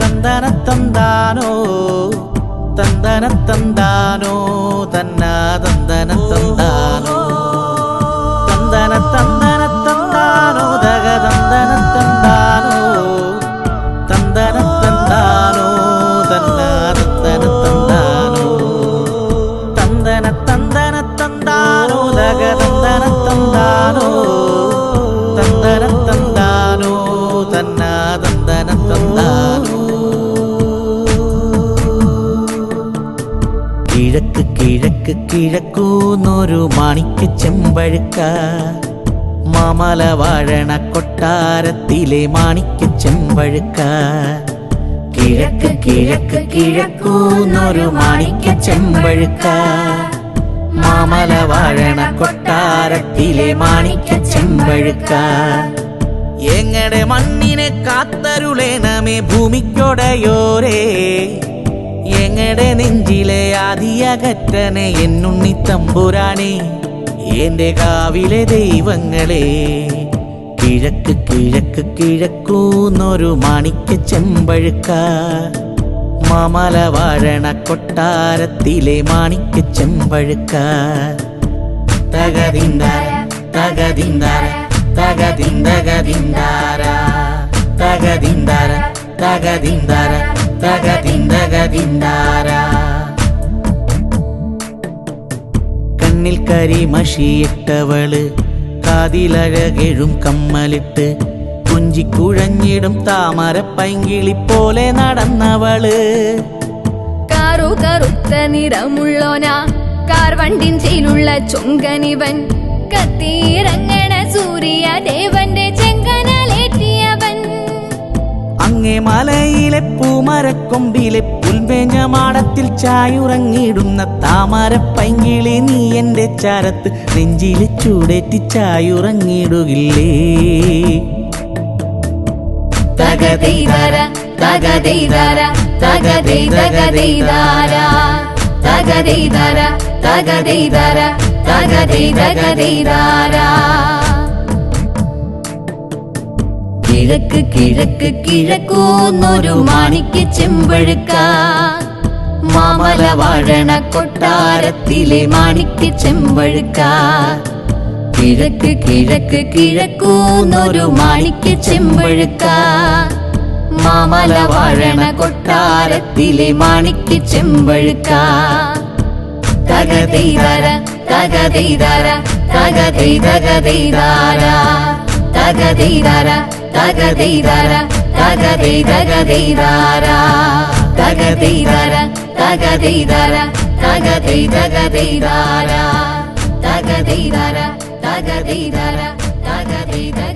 തന്തന തന്താനോ തന്തന തന്താനോ തന്നാ തന്തന തന്താനോ തന്തന തന്തന തന്താനോ തക തന്തന തന്താനോ തന്തന തന്താനോ തന്നാ തന്തന തന്താനോ തന്തന തന്തന തന്താനോ തക തന്തന തന്താനോ തന്തന തന്താനോ തന്നാ തന്തന തന്താനോ കിഴക്ക് കിഴക്ക് കിഴക്കൂന്നൊരു മാണിക്ക് ചെമ്പഴുക്ക മാമല വാഴണ കൊട്ടാരത്തിലെ മാണിക്ക് ചെമ്പഴുക്ക കിഴക്ക് കിഴക്ക് കിഴക്കൂന്നൊരു മാണിക്ക് ചെമ്പഴുക്ക മാമല വാഴണ കൊട്ടാരത്തിലെ മാണിക്ക് ചെമ്പഴുക്ക എങ്ങടെ മണ്ണിനെ കാത്തരുളേണമേ ഭൂമിക്കൊടയോരേ എങ്ങടെ നെഞ്ചിലെ ആദിയകറ്റനെ എന്നുണ്ണി തമ്പുരാനെ എന്റെ കാവിലെ ദൈവങ്ങളെ കിഴക്ക് കിഴക്ക് കിഴക്കൂന്നൊരു മാണിക്ക് ചെമ്പഴുക്ക മാമല വാഴണ കൊട്ടാരത്തിലെ മാണിക്ക് ചെമ്പഴുക്ക തകതിന്താര തകതിന്താര തകതിന്തകതിന്താര തകതിന്താര തകതിന്താര തകതിന്തകതിന്താര കണ്ണിൽ കരിമഷിയിട്ടവള് കാതിലഴകെഴും കമ്മലിട്ട് കുഞ്ചിക്കുഴഞ്ഞിടും താമര പൈങ്കിളി പോലെ നടന്നവള് കാറു കറുത്ത നിറമുള്ളോന കാർവണ്ടിൻ ചെയ്ലുള്ള ചൊങ്കനിവൻ കത്തിയിറങ്ങണ സൂര്യ ദേവന്റെ ചെങ്കനലേറ്റിയവൻ അങ്ങേ മലയിലെ പൂമരക്കൊമ്പിലെ പുൽവേഞ്ഞ മാടത്തിൽ ചായുറങ്ങിടുന്ന താമര പൈങ്കിളി നീ എന്റെ ചരത്ത് നെഞ്ചില് ചൂടേറ്റി ചായുറങ്ങിടുകില്ലേ തകതൈതാര തകതൈതാര തകതൈതകതൈതാര തകതൈതാര തകതൈതാര തകതൈതകതൈതാര കിഴക്ക് കിഴക്ക് കിഴക്കൂന്നൊരു മാണിക്ക് ചെമ്പഴുക്ക മാമല വാഴണ കൊട്ടാരത്തിലെ മാണിക്ക് ചെമ്പഴുക്ക കിഴക്ക് കിഴക്ക് കിഴക്കൂന്നൊരു മാണിക്ക് ചെമ്പഴുക്ക മാമല വാഴണ കൊട്ടാരത്തിലെ മാണിക്ക് ചെമ്പഴുക്ക തകതൈതാര തകതൈതാര തകതൈതകതൈതാര തകതൈതാര തകതൈതാര തകതൈതകതൈതാര തകതൈതാര തകതൈതാര തകതൈതകതൈതാര തകതൈതാര തകതൈതാര തകതൈതക